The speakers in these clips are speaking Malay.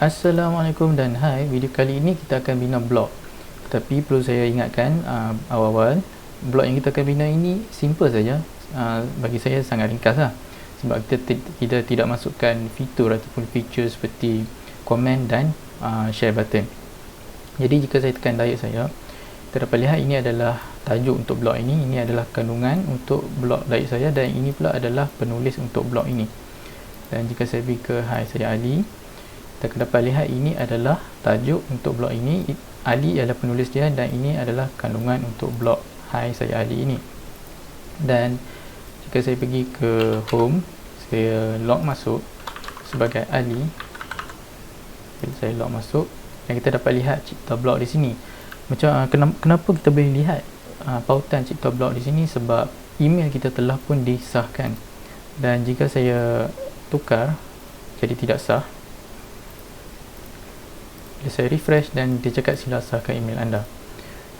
Assalamualaikum dan hai, video kali ini kita akan bina blok. Tapi perlu saya ingatkan awal-awal, blok yang kita akan bina ini simple saja. Bagi saya sangat ringkas lah. Sebab kita tidak masukkan fitur ataupun feature seperti komen dan share button. Jadi jika saya tekan diode saya, kita dapat lihat ini adalah tajuk untuk blok ini. Ini adalah kandungan untuk blok diode saya, dan ini pula adalah penulis untuk blok ini. Dan jika saya pergi ke hai saya Ali, kita dapat lihat ini adalah tajuk untuk blog ini. Ali adalah penulis dia, dan ini adalah kandungan untuk blog hai saya Ali ini. Dan jika saya pergi ke home, saya log masuk sebagai Ali. Jadi saya log masuk dan kita dapat lihat cipta blog di sini. Macam kenapa kita boleh lihat pautan cipta blog di sini? Sebab email kita telah pun disahkan. Dan jika saya tukar jadi tidak sah, bila saya refresh dan dia cakap sila sahkan email anda.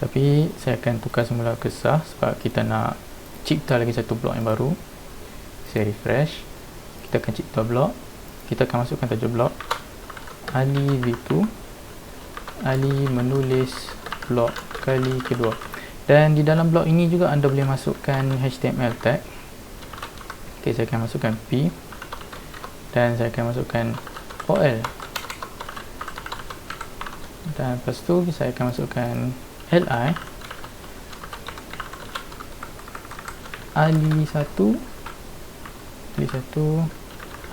Tapi saya akan tukar semula ke sah sebab kita nak cipta lagi satu blok yang baru. Saya refresh, kita akan cipta blok. Kita akan masukkan tajuk blok Ali V2, Ali menulis blok kali kedua. Dan di dalam blok ini juga anda boleh masukkan HTML tag. Okay, saya akan masukkan P dan saya akan masukkan OL. Dan lepas tu saya akan masukkan LI Ali 1 Ali 1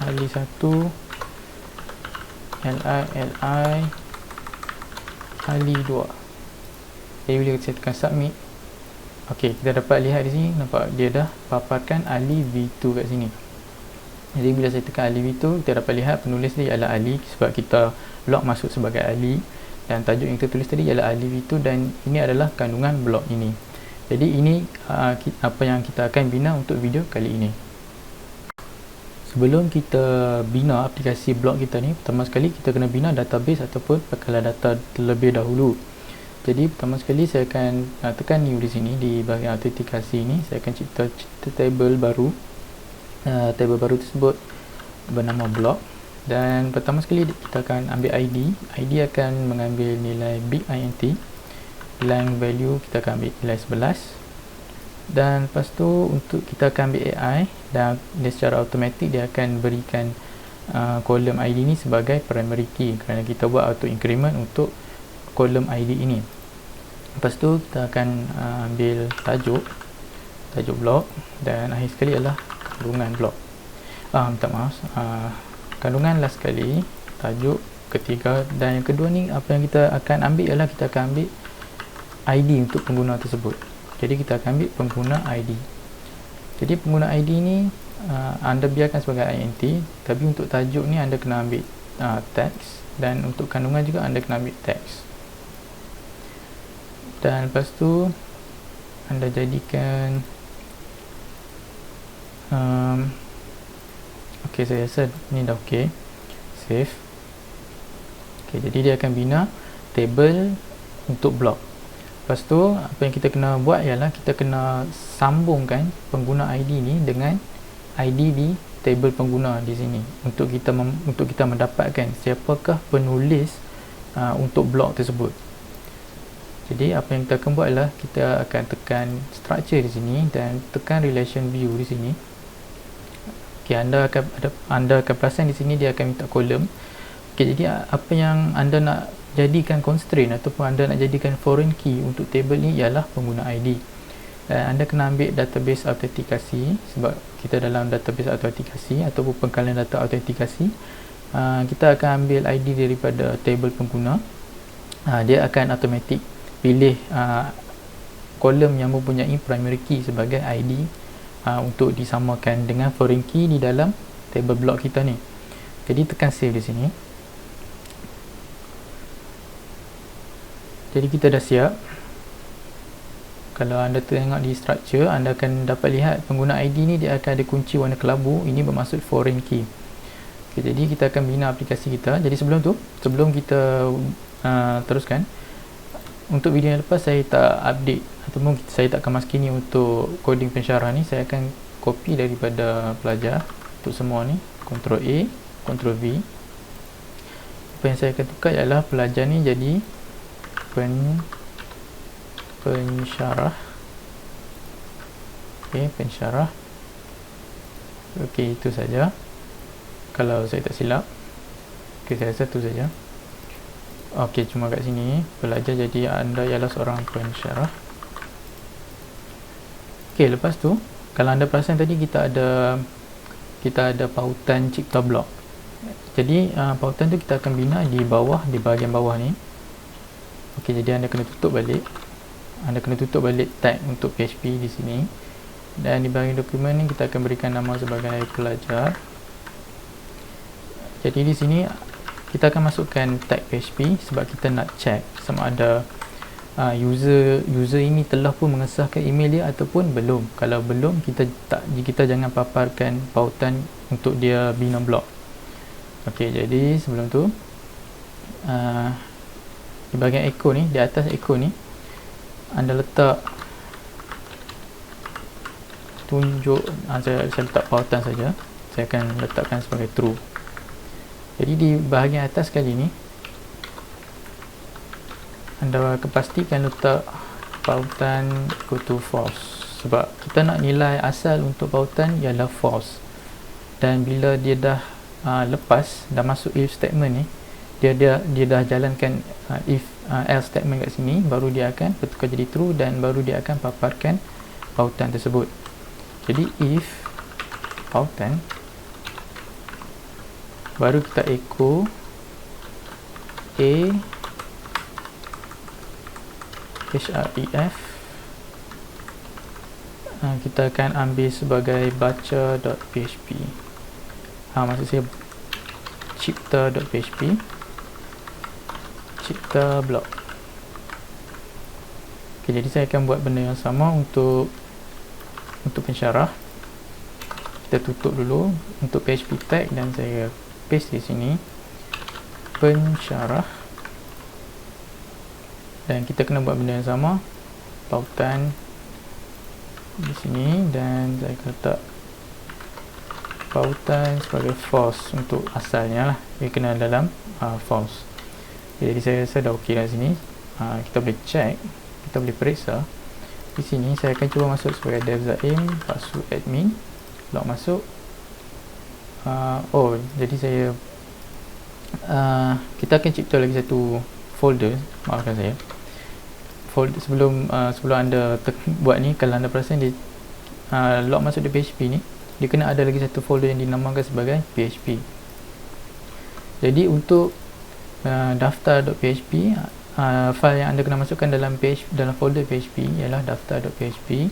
Ali 1 LI Ali 2. Jadi bila saya tekan submit, ok, kita dapat lihat di sini, nampak dia dah paparkan Ali V2 kat sini. Jadi bila saya tekan Ali V2, kita dapat lihat penulis dia ialah Ali sebab kita log masuk sebagai Ali. Dan tajuk yang kita tulis tadi ialah Ali V2, dan ini adalah kandungan blog ini. Jadi ini apa yang kita akan bina untuk video kali ini. Sebelum kita bina aplikasi blog kita ni, pertama sekali kita kena bina database ataupun bekalan data terlebih dahulu. Jadi pertama sekali saya akan tekan new di sini, di bahagian autentikasi ini saya akan cipta table baru. Table baru tersebut bernama blog. Dan pertama sekali kita akan ambil ID. ID akan mengambil nilai big int. Length value kita akan ambil nilai 11. Dan lepas tu untuk kita akan ambil AI, dan dia secara automatik dia akan berikan kolom ID ni sebagai primary key, kerana kita buat auto increment untuk kolom ID ini. Lepas tu kita akan ambil tajuk blog, dan akhir sekali adalah kandungan blog. Minta maaf, kandungan last sekali, tajuk ketiga, dan yang kedua ni apa yang kita akan ambil ialah kita akan ambil ID untuk pengguna tersebut. Jadi kita akan ambil pengguna ID. Jadi pengguna ID ni anda biarkan sebagai int, tapi untuk tajuk ni anda kena ambil teks, dan untuk kandungan juga anda kena ambil teks. Dan lepas tu anda jadikan ok, saya rasa ni dah ok. Save. Ok, jadi dia akan bina table untuk blog. Lepas tu apa yang kita kena buat ialah kita kena sambungkan pengguna ID ni dengan ID di table pengguna di sini untuk kita mendapatkan siapakah penulis untuk blog tersebut. Jadi apa yang kita akan buat ialah kita akan tekan structure di sini dan tekan relation view di sini. Okay, anda akan perasan di sini dia akan minta kolom. Okay, jadi apa yang anda nak jadikan constraint ataupun anda nak jadikan foreign key untuk table ni ialah pengguna ID. Dan anda kena ambil database autentikasi, sebab kita dalam database autentikasi ataupun pengkalan data autentikasi, kita akan ambil ID daripada table pengguna. Dia akan automatic pilih kolom yang mempunyai primary key sebagai ID untuk disamakan dengan foreign key di dalam table block kita ni. Jadi tekan save di sini. Jadi kita dah siap. Kalau anda tengok di structure, anda akan dapat lihat pengguna ID ni dia akan ada kunci warna kelabu. Ini bermaksud foreign key. Okay, jadi kita akan bina aplikasi kita. Jadi sebelum kita teruskan, untuk video yang lepas saya tak update ataupun saya tak kemas kini untuk coding pensyarah ni. Saya akan copy daripada pelajar untuk semua ni, Ctrl A, Ctrl V. apa yang saya akan tukar ialah pelajar ni jadi pensyarah. Okey, pensyarah. Okey, itu saja kalau saya tak silap. Okey, saya rasa tu saja. Okey, cuma kat sini pelajar jadi anda ialah seorang pensyarah. Okey, lepas tu kalau anda perasan tadi kita ada pautan cipta blok. Jadi pautan tu kita akan bina di bawah, di bahagian bawah ni. Okey, jadi anda kena tutup balik. Anda kena tutup balik tag untuk PHP di sini. Dan di bahagian dokumen ni kita akan berikan nama sebagai pelajar. Jadi di sini kita akan masukkan tag PHP sebab kita nak check sama ada user ini telah pun mengesahkan email dia ataupun belum. Kalau belum, kita jangan paparkan pautan untuk dia bina blog. Okey, jadi sebelum tu di bahagian echo ni, di atas echo ni anda letak tunjuk, saya letak pautan saja. Saya akan letakkan sebagai true. Jadi di bahagian atas kali ni anda pastikan letak pautan equal to false sebab kita nak nilai asal untuk pautan ialah false. Dan bila dia dah lepas, dah masuk if statement ni, dia dah jalankan if else statement kat sini, baru dia akan bertukar jadi true dan baru dia akan paparkan pautan tersebut. Jadi if pautan, baru kita echo a href, kita akan ambil sebagai baca.php, maksud saya cipta.php, cipta blok. Okay, jadi saya akan buat benda yang sama untuk pensyarah. Kita tutup dulu untuk PHP tag dan saya paste di sini pensyarah, dan kita kena buat benda yang sama, pautan di sini, dan saya akan letak pautan sebagai false untuk asalnya lah, dia kena dalam false. Jadi saya rasa dah ok kat sini. Kita boleh check, kita boleh periksa. Di sini saya akan cuba masuk sebagai devzaim, password admin, log masuk. Jadi saya kita akan cipta lagi satu folder, maafkan saya. Folder sebelum anda buat ni, kalau anda perasan dia log masuk di PHP ni, dia kena ada lagi satu folder yang dinamakan sebagai PHP. Jadi untuk daftar.php, file yang anda kena masukkan dalam folder PHP ialah daftar.php,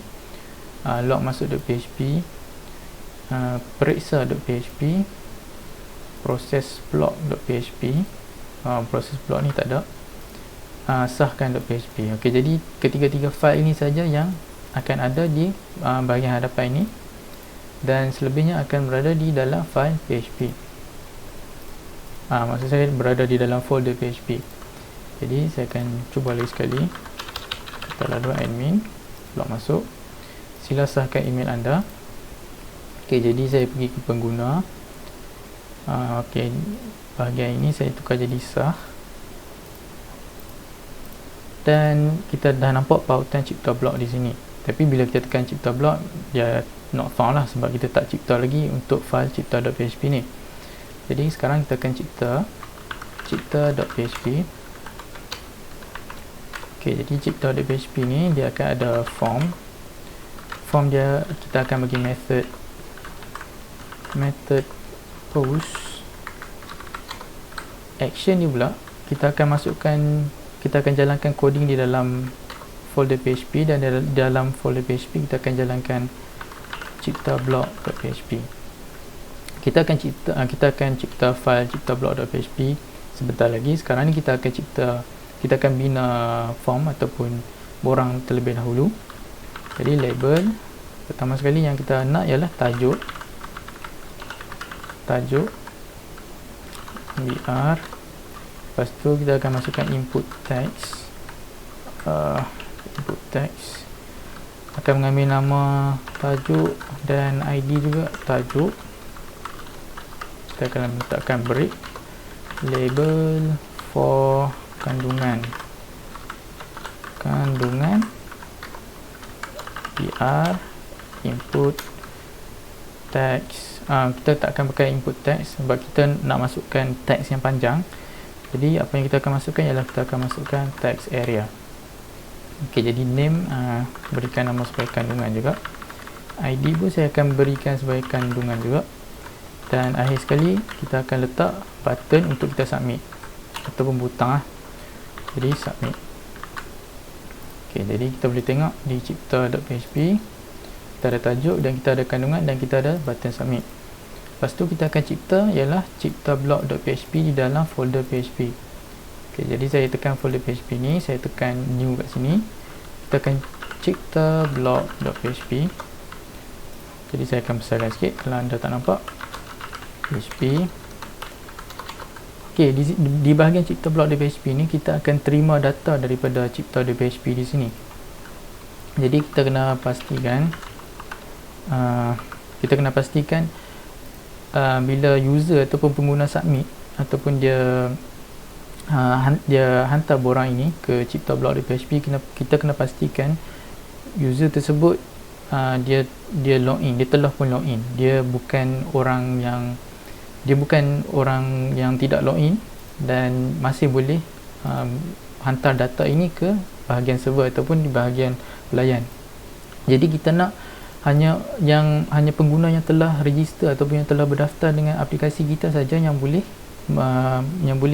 log masuk.php, periksa.php, proses block.php. Proses block ni tak ada, sahkan.php. Okey, jadi ketiga-tiga file ini saja yang akan ada di bahagian hadapan ini, dan selebihnya akan berada di dalam file PHP. Maksud saya berada di dalam folder PHP. Jadi saya akan cuba lagi sekali. Kita lalu admin, log masuk, sila sahkan email anda. Okey, jadi saya pergi ke pengguna. Okey, bahagian ini saya tukar jadi sah, dan kita dah nampak pautan cipta blok di sini. Tapi bila kita tekan cipta blok, dia not found lah sebab kita tak cipta lagi untuk file cipta.php ni. Jadi sekarang kita akan cipta.php. Okey, jadi cipta.php ni dia akan ada form dia, kita akan bagi method post action ni pula kita akan jalankan coding di dalam folder PHP, dan dalam folder PHP kita akan jalankan cipta block.php. Kita akan cipta file cipta block.php sebentar lagi. Sekarang ni kita akan bina form ataupun borang terlebih dahulu. Jadi label pertama sekali yang kita nak ialah tajuk br. Lepas tu kita akan masukkan input text. Input text akan mengambil nama tajuk dan ID juga tajuk. Kita akan letakkan break. label for kandungan br input text. Kita tak akan pakai input text sebab kita nak masukkan teks yang panjang. Jadi apa yang kita akan masukkan ialah kita akan masukkan text area. Okey, jadi name berikan nama sebagai kandungan juga. ID pun saya akan berikan sebagai kandungan juga. Dan akhir sekali kita akan letak button untuk kita submit ataupun butang jadi submit. Okey, jadi kita boleh tengok di cipta.php kita ada tajuk dan kita ada kandungan dan kita ada button submit. Lepas tu kita akan cipta ialah cipta blog.php di dalam folder PHP. Okey, jadi saya tekan folder PHP ni, saya tekan new kat sini. Kita akan cipta blog.php. Jadi saya akan besarkan sikit kalau anda tak nampak. PHP. Okey, di bahagian cipta blog.php ni kita akan terima data daripada cipta.php di sini. Jadi kita kena pastikan bila user ataupun pengguna submit ataupun dia hantar borang ini ke cipta blog.php, kita kena pastikan user tersebut dia login, dia telah pun login. Dia bukan orang yang tidak login dan masih boleh hantar data ini ke bahagian server ataupun di bahagian pelayan. Jadi kita nak hanya pengguna yang telah register ataupun yang telah berdaftar dengan aplikasi kita saja yang boleh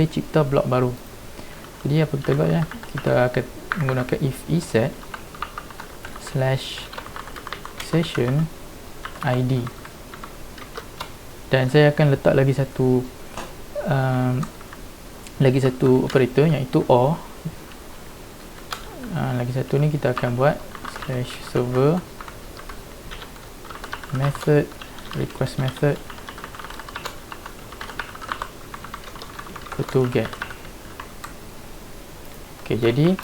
cipta blog baru. Jadi apa kita buat ya? Kita akan menggunakan if set /session id. Dan saya akan letak lagi satu operator iaitu or. Lagi satu ni kita akan buat /server method request method to get. Okey, jadi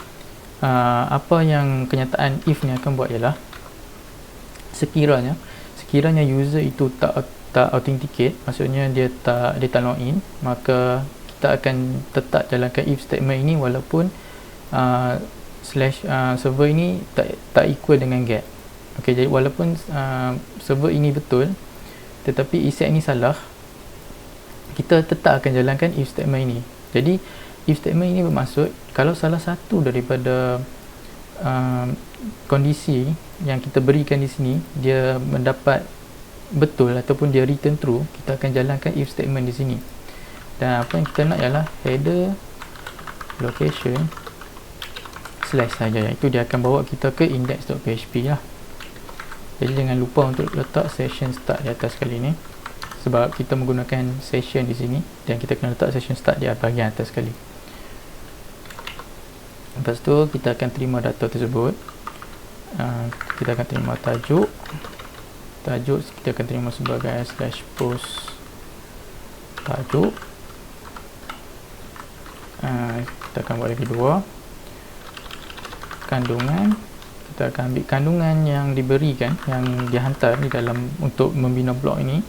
apa yang kenyataan if ni akan buat ialah sekiranya user itu tak authenticate, maksudnya dia tak login, maka kita akan tetap jalankan if statement ini walaupun server ini tak equal dengan get. Okey, jadi walaupun server ini betul tetapi ESET ini salah, kita tetap akan jalankan if statement ini. Jadi if statement ini bermaksud kalau salah satu daripada kondisi yang kita berikan di sini dia mendapat betul ataupun dia return true, kita akan jalankan if statement di sini. Dan apa yang kita nak ialah header location slash saja, iaitu dia akan bawa kita ke index.php lah. Jadi jangan lupa untuk letak session start di atas kali ni sebab kita menggunakan session di sini dan kita kena letak session start di bahagian atas sekali. Lepas tu kita akan terima data tersebut. Kita akan terima tajuk kita akan terima sebagai /post tajuk. Kita akan buat lagi dua. Kandungan, kita akan ambil kandungan yang diberikan, yang dihantar di dalam untuk membina blog ini.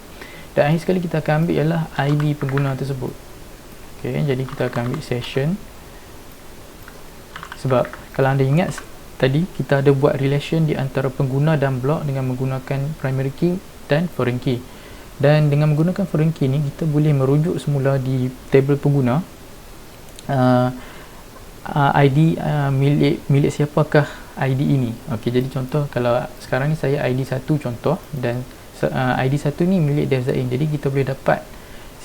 Dan akhir sekali kita akan ambil ialah ID pengguna tersebut. Okey, jadi kita akan ambil session. Sebab kalau anda ingat tadi kita ada buat relation di antara pengguna dan blog dengan menggunakan primary key dan foreign key. Dan dengan menggunakan foreign key ni kita boleh merujuk semula di table pengguna ID milik siapakah ID ini. Okey, jadi contoh kalau sekarang ni saya ID 1 contoh dan ID 1 ni milik Dev Zain. Jadi kita boleh dapat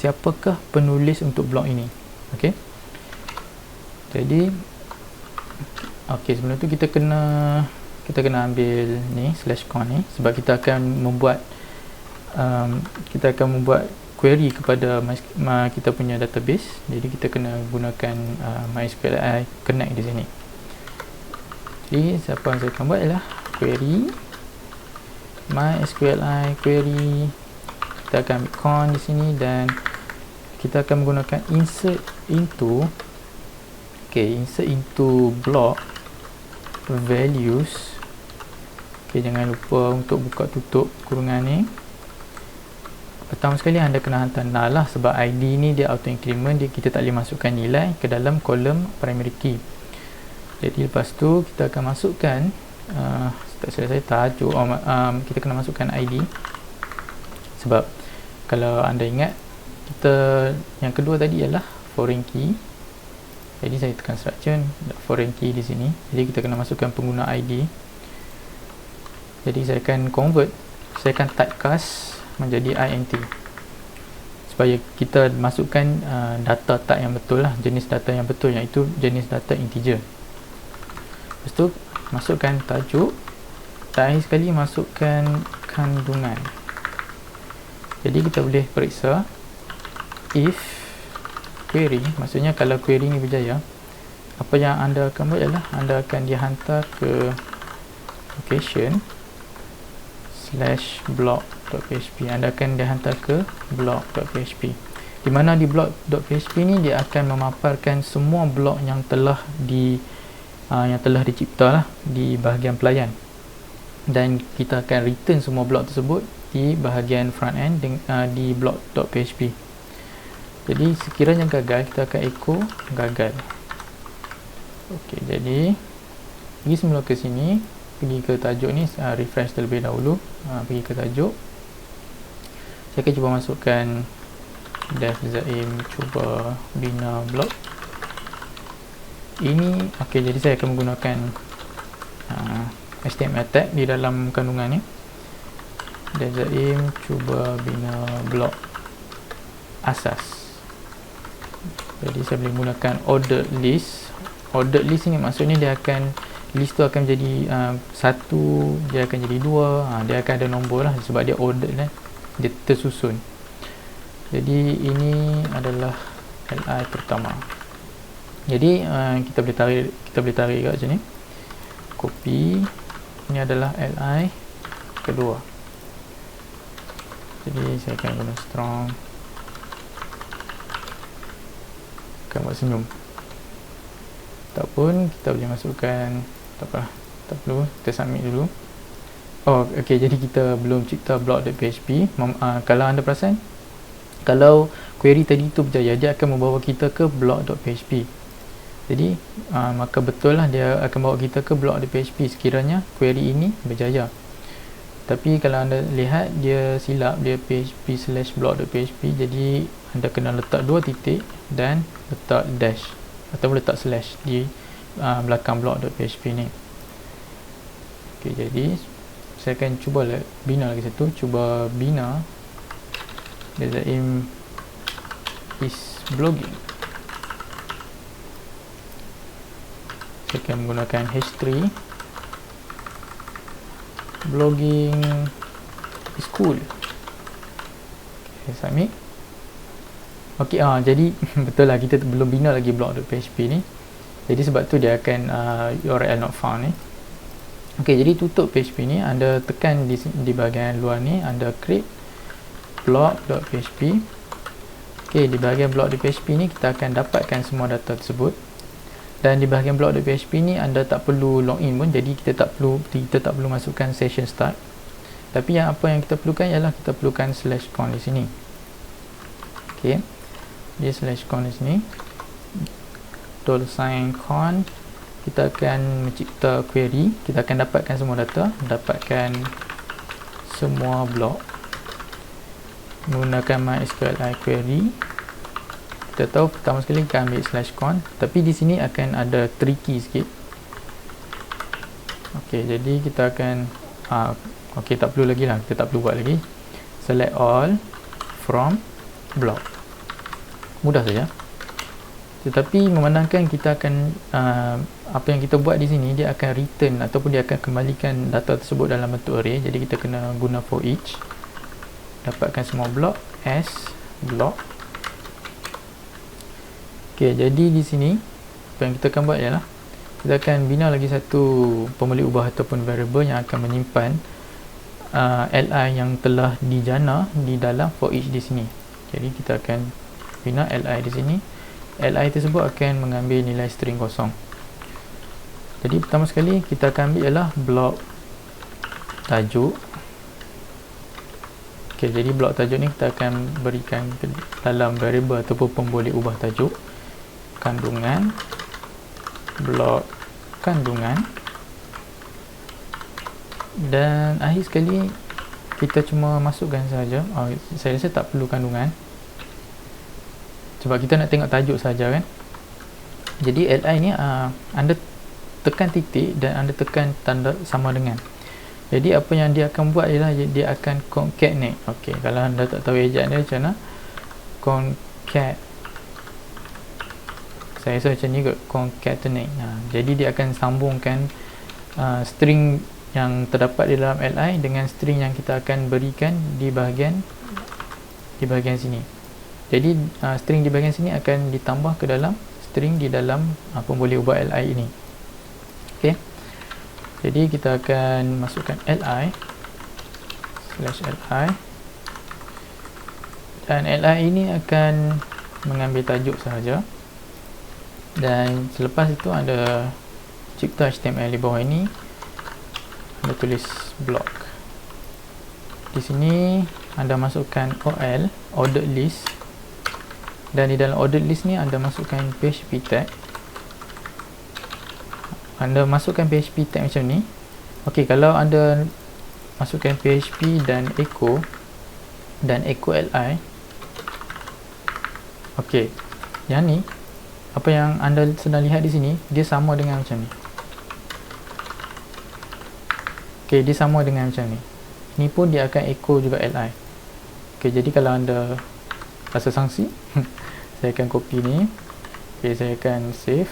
siapakah penulis untuk blog ini. Okey. Jadi sebelum tu kita kena ambil ni /con ni sebab kita akan membuat query kepada kita punya database. Jadi kita kena gunakan MySQLi connect di sini. Jadi siapa yang saya akan buat ialah query MySQLi query. Kita akan ambil con di sini dan kita akan menggunakan insert into block values. Okey, jangan lupa untuk buka tutup kurungan ni. Pertama sekali anda kena hantar null lah, sebab ID ni dia auto increment, kita tak boleh masukkan nilai ke dalam kolom primary key. Jadi lepas tu kita akan masukkan tak silap saya tajuk, kita kena masukkan ID, sebab kalau anda ingat kita yang kedua tadi ialah foreign key. Jadi saya tekan structure foreign key di sini, jadi kita kena masukkan pengguna ID. Jadi saya akan convert, saya akan typecast menjadi int supaya kita masukkan data type yang betul lah, jenis data yang betul, iaitu jenis data integer. Lepas tu masukkan tajuk, terakhir sekali masukkan kandungan. Jadi kita boleh periksa if query, maksudnya kalau query ni berjaya, apa yang anda akan buat ialah anda akan dihantar ke location /block.php. Anda akan dihantar ke block.php, di mana di block.php ni dia akan memaparkan semua blok yang telah dicipta lah di bahagian pelayan, dan kita akan return semua blok tersebut di bahagian front end di block.php. Jadi sekiranya gagal, kita akan echo gagal. Okey, jadi pergi semula ke sini, pergi ke tajuk ni, refresh terlebih dahulu, pergi ke tajuk. Saya akan cuba masukkan dev zaim cuba bina blog ini. Okey, jadi saya akan menggunakan HTML tag di dalam kandungan ni, dev zaim cuba bina blog asas. Jadi saya boleh menggunakan ordered list. Ordered list ni maksudnya dia akan, list tu akan jadi satu, dia akan jadi dua, dia akan ada nombor lah, sebab dia ordered lah, dia tersusun. Jadi ini adalah li pertama. Jadi kita boleh tarik kat sini, copy, ini adalah li kedua. Jadi saya akan guna strong, akan buat senyum. Ataupun kita boleh masukkan, tak apa, tak perlu, kita submit dulu. Okey, jadi kita belum cipta block.php. Kalau anda perasan, kalau query tadi tu berjaya, dia akan membawa kita ke block.php. Jadi maka betul lah dia akan bawa kita ke block.php sekiranya query ini berjaya. Tapi kalau anda lihat dia silap, dia php/block.php, jadi anda kena letak 2 titik dan letak dash atau letak slash di belakang block.php ni. Okey, jadi saya akan cuba bina lagi satu, cuba bina zaim is blogging. Saya akan menggunakan h3 blogging is cool. Okay, submit. Okey, jadi betul lah kita belum bina lagi block.php ni. Jadi sebab tu dia akan URL not found ni. Okey, jadi tutup PHP ni, anda tekan di bahagian luar ni, anda create block.php. Okey, di bahagian block.php ni kita akan dapatkan semua data tersebut. Dan di bahagian block.php ni anda tak perlu login pun, jadi kita tak perlu masukkan session start. Tapi apa yang kita perlukan ialah kita perlukan /con di sini. Okey, di /con di sini, $con, kita akan mencipta query, kita akan dapatkan semua data, dapatkan semua blok menggunakan MySQLi query. Kita tahu pertama sekali kita ambil /con, tapi di sini akan ada tricky sikit. Okey, jadi kita akan okey, tak perlu lagi lah, kita tak perlu buat lagi. Select all from block, mudah saja. Tetapi memandangkan kita akan apa yang kita buat di sini, dia akan return ataupun dia akan kembalikan data tersebut dalam bentuk array. Jadi kita kena guna for each, dapatkan semua blok as block. Okey, jadi di sini apa yang kita akan buat ialah kita akan bina lagi satu pemilik ubah ataupun variable yang akan menyimpan li yang telah dijana di dalam for each di sini. Jadi kita akan bina li di sini. Li tersebut akan mengambil nilai string kosong. Jadi pertama sekali kita akan ambil ialah blok tajuk. Ok, Okey, jadi blok tajuk ni kita akan berikan ke dalam variable ataupun pemboleh ubah tajuk kandungan blok kandungan, dan akhir sekali kita cuma masukkan saja. Saya rasa tak perlu kandungan sebab kita nak tengok tajuk saja kan. Jadi li ni anda tekan titik dan anda tekan tanda sama dengan. Jadi apa yang dia akan buat ialah dia akan concatenate. Okey, kalau anda tak tahu ejaan dia macam mana, concat, saya rasa macam ni kot, concatenate. Jadi dia akan sambungkan string yang terdapat di dalam li dengan string yang kita akan berikan di bahagian sini. Jadi string di bahagian sini akan ditambah ke dalam string di dalam pemboleh ubah li ini. Okey, jadi kita akan masukkan li /li, dan li ini akan mengambil tajuk sahaja, dan selepas itu ada cipta HTML di bawah ini, anda tulis blog. Di sini anda masukkan OL, ordered list, dan di dalam ordered list ni anda masukkan PHP tag. Anda masukkan PHP tag macam ni. Okey, kalau anda masukkan PHP dan echo li, okey, yang ni apa yang anda sedang lihat di sini, dia sama dengan macam ni. Okey, dia sama dengan macam ni. Ni pun dia akan echo juga li. Okey, jadi kalau anda rasa sangsi saya akan copy ni. Okey, saya akan save,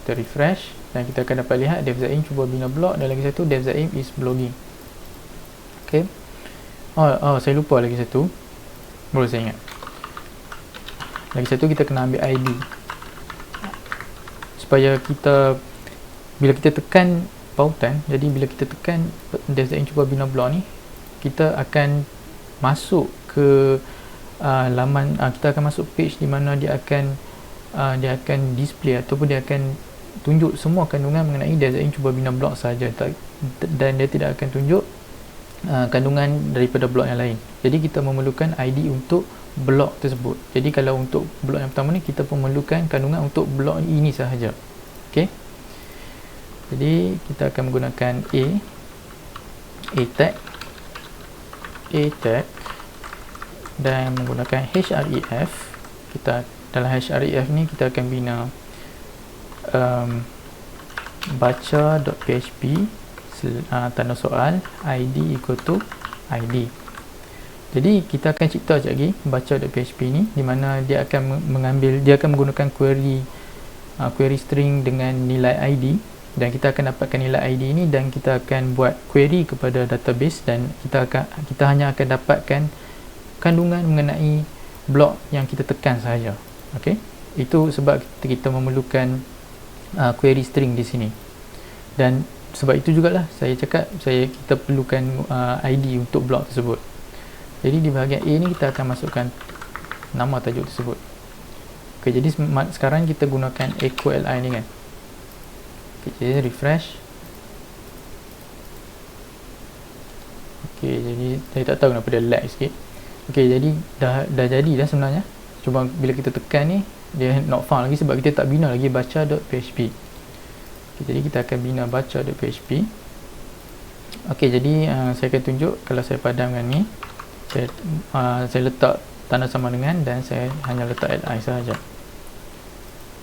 kita refresh, dan kita akan dapat lihat Dev Zaim cuba bina blog, dan lagi satu Dev Zaim is blogging. Okey. Saya lupa lagi satu. Baru saya ingat. Lagi satu, kita kena ambil ID. Supaya kita, bila kita tekan pautan, jadi bila kita tekan Dev Zaim cuba bina blog ni, kita akan masuk ke laman, kita akan masuk page di mana dia akan display ataupun dia akan tunjuk semua kandungan mengenai Dev Zaim cuba bina blog sahaja, dan dia tidak akan tunjuk kandungan daripada blog yang lain. Jadi kita memerlukan ID untuk blog tersebut. Jadi kalau untuk blog yang pertama ni, kita memerlukan kandungan untuk blog ini sahaja. Okey, jadi kita akan menggunakan a tag dan menggunakan href. Kita dalam href ni kita akan bina baca.php tanda soal id equal to id. Jadi kita akan cipta sekejap lagi baca.php ni, di mana dia akan menggunakan query string dengan nilai id, dan kita akan dapatkan nilai id ini, dan kita akan buat query kepada database, dan kita hanya akan dapatkan kandungan mengenai blok yang kita tekan sahaja. Okey, itu sebab kita memerlukan query string di sini, dan sebab itu jugalah saya cakap kita perlukan ID untuk blok tersebut. Jadi di bahagian A ni kita akan masukkan nama tajuk tersebut. Okey, jadi sekarang kita gunakan echo li ni kan. Okey, jadi refresh. Okey, jadi saya tak tahu kenapa dia lag sikit. Okey, jadi dah jadi dah sebenarnya. Cuma bila kita tekan ni, dia not found lagi sebab kita tak bina lagi baca.php. Okay, jadi kita akan bina baca.php. Okey, jadi saya akan tunjuk kalau saya padamkan ni, saya letak tanda sama dengan, dan saya hanya letak li sahaja,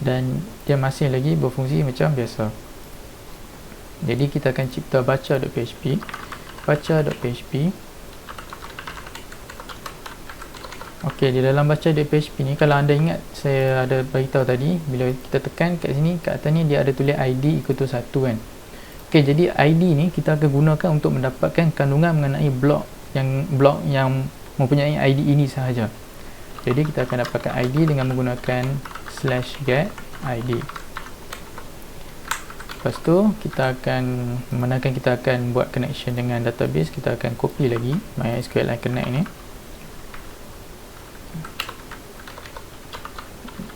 dan dia masih lagi berfungsi macam biasa. Jadi kita akan cipta baca.php. Okey, di dalam baca.php ni, kalau anda ingat saya ada beritahu tadi, bila kita tekan kat sini, kat atas ni dia ada tulis id equal to 1 kan. Okey, jadi id ni kita akan gunakan untuk mendapatkan kandungan mengenai blok yang mempunyai id ini sahaja. Jadi kita akan dapatkan id dengan menggunakan /get id. Lepas tu kita akan buat connection dengan database. Kita akan copy lagi MySQL Connect ni,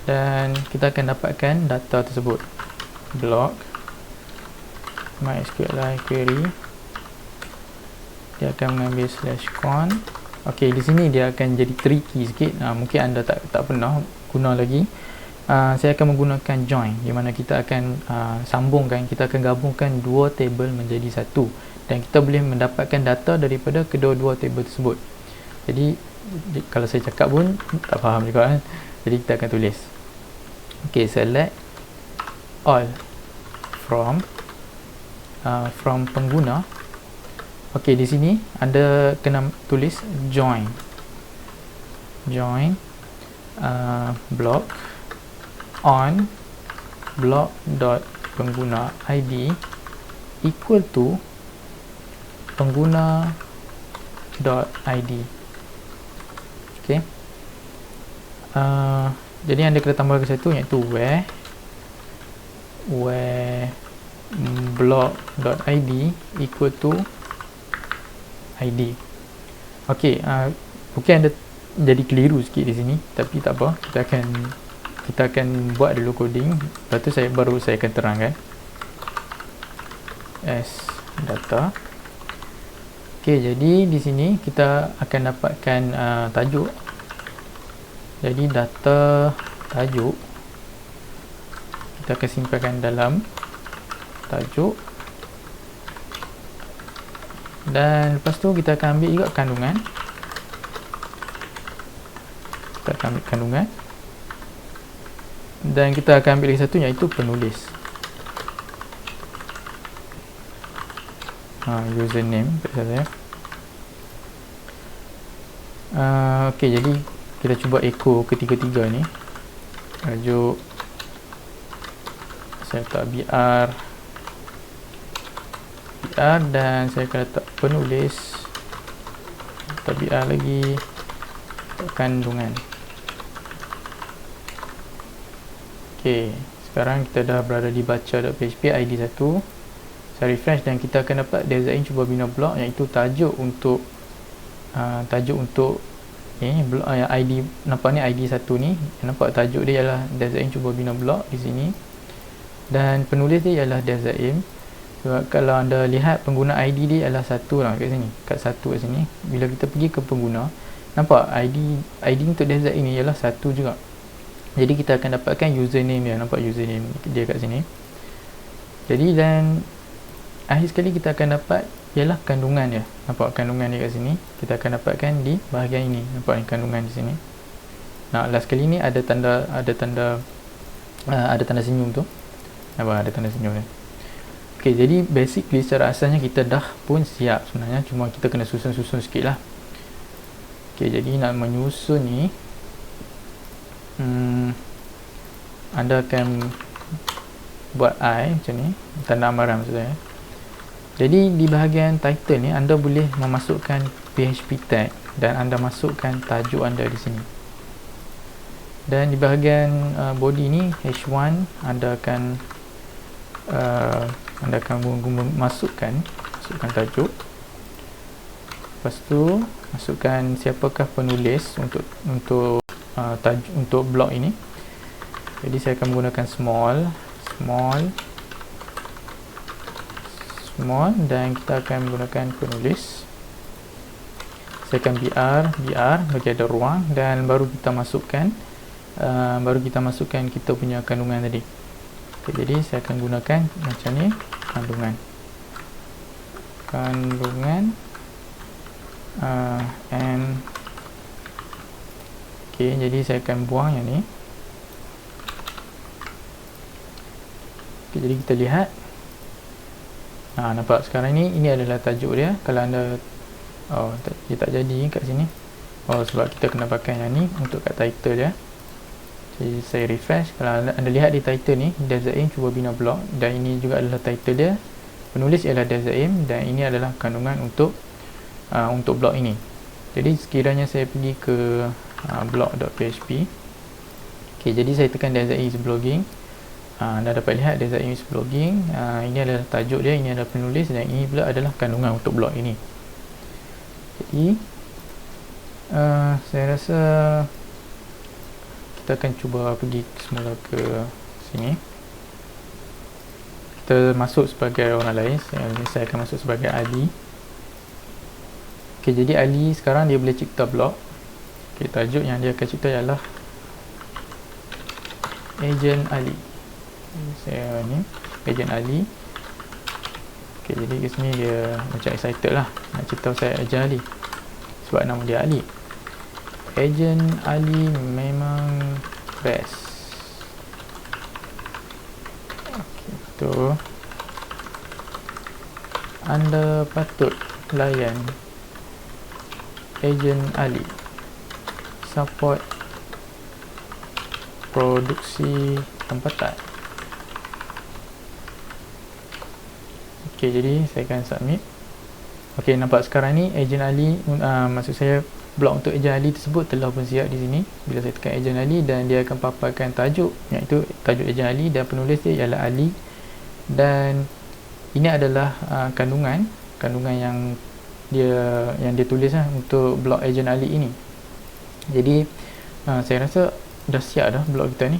dan kita akan dapatkan data tersebut, blog MySQL query. Dia akan mengambil /con Okey, di sini dia akan jadi tricky sikit. Mungkin anda tak pernah guna lagi. Saya akan menggunakan join, di mana kita akan sambungkan, kita akan gabungkan dua table menjadi satu, dan kita boleh mendapatkan data daripada kedua-dua table tersebut. Jadi kalau saya cakap pun tak faham juga kan. Jadi kita akan tulis. Okey, select all from pengguna. Okey, di sini anda kena tulis join block on block.pengguna ID equal to pengguna.id. Okey. Jadi anda kena tambahkan satu, iaitu where block.id equal to ID. Okey, mungkin anda jadi keliru sikit di sini, tapi tak apa, kita akan buat dulu coding, lepas tu saya akan terangkan as data. Okey, jadi di sini kita akan dapatkan tajuk. Jadi data tajuk kita akan simpankan dalam tajuk, dan lepas tu kita akan ambil juga kandungan. Kita akan ambil kandungan, dan kita akan ambil lagi satu, iaitu penulis. Username saya. Okey, jadi kita cuba echo ketiga-tiga ni. Tajuk saya letak BR, dan saya akan letak penulis, letak BR lagi, letak kandungan. Okey, sekarang kita dah berada di baca.php ID 1. Saya refresh dan kita akan dapat design cuba bina blok, iaitu tajuk untuk blok ID. Nampak ni ID 1 ni, nampak tajuk dia ialah design cuba bina blok di sini, dan penulis dia ialah design. Sebab kalau anda lihat pengguna ID dia ialah satu lah kat sini, kat sini. Bila kita pergi ke pengguna, nampak ID untuk design ini ialah satu juga. Jadi kita akan dapatkan username dia, nampak username dia kat sini. Jadi dan akhir sekali kita akan dapat ialah kandungan dia. Nampak kandungan dia kat sini. Kita akan dapatkan di bahagian ini. Nampak ni kandungan di sini. Nah, last kali ni ada tanda senyum tu. Nampak ada tanda senyum ni. Okey, jadi basically secara asalnya kita dah pun siap sebenarnya, cuma kita kena susun-susun sikit lah. Okey, jadi nak menyusun ni, anda akan buat I macam ni, tanda amaran maksud saya. Jadi di bahagian title ni anda boleh memasukkan PHP tag, dan anda masukkan tajuk anda di sini. Dan di bahagian body ni H1 anda akan masukkan tajuk. Lepas tu masukkan siapakah penulis untuk tajuk untuk blog ini. Jadi saya akan menggunakan small, dan kita akan menggunakan penulis. Saya akan BR bagi ada ruang, dan baru kita masukkan kita punya kandungan tadi. Okay, jadi saya akan gunakan macam ni, kandungan and okay, jadi saya akan buang yang ni. Okay, jadi kita lihat, nampak sekarang ini adalah tajuk dia. Kalau anda dia tak jadi kat sini, sebab kita kena pakai yang ni untuk kat title dia. Jadi saya refresh. Kalau anda lihat di title ni, design cuba bina blog, dan ini juga adalah title dia. Penulis ialah design, dan ini adalah kandungan untuk blog ini. Jadi sekiranya saya pergi ke blog.php. Okay, jadi saya tekan design is blogging. Anda dapat lihat design is blogging. Ini adalah tajuk dia, ini adalah penulis, dan ini pula adalah kandungan untuk blog ini. Jadi saya rasa kita akan cuba pergi semula ke sini. Kita masuk sebagai orang lain. Saya akan masuk sebagai Adi. Okay, jadi Ali sekarang dia boleh cipta blok. Okay, tajuk yang dia akan cipta ialah Agent Ali. Saya ni Agent Ali. Okay, jadi kat sini dia macam excited lah nak cipta saya Agent Ali sebab nama dia Ali. Agent Ali memang best. Okay, tu anda patut layan Agent Ali. Support produksi tempatan. Ok, jadi saya akan submit. Ok, nampak sekarang ni Agent Ali, maksud saya blok untuk Agent Ali tersebut telah pun siap di sini. Bila saya tekan Agent Ali, dan dia akan paparkan tajuk, iaitu tajuk Agent Ali, dan penulis dia ialah Ali. Dan ini adalah kandungan yang dia tulis lah untuk blok Agent Ali ini. Jadi saya rasa dah siap dah blok kita ni.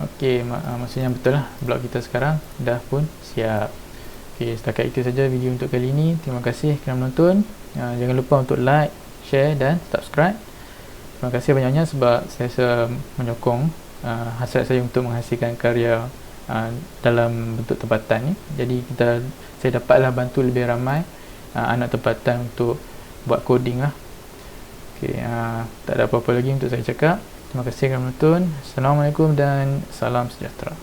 Ok, maksudnya betul lah, blok kita sekarang dah pun siap. Ok, setakat itu saja video untuk kali ini. Terima kasih kerana menonton. Jangan lupa untuk like, share dan subscribe. Terima kasih banyaknya sebab saya menyokong hasrat saya untuk menghasilkan karya dalam bentuk tempatan ni. Jadi saya dapatlah bantu lebih ramai anak tempatan untuk buat coding lah. Ok, tak ada apa-apa lagi untuk saya cakap. Terima kasih kerana menonton. Assalamualaikum dan salam sejahtera.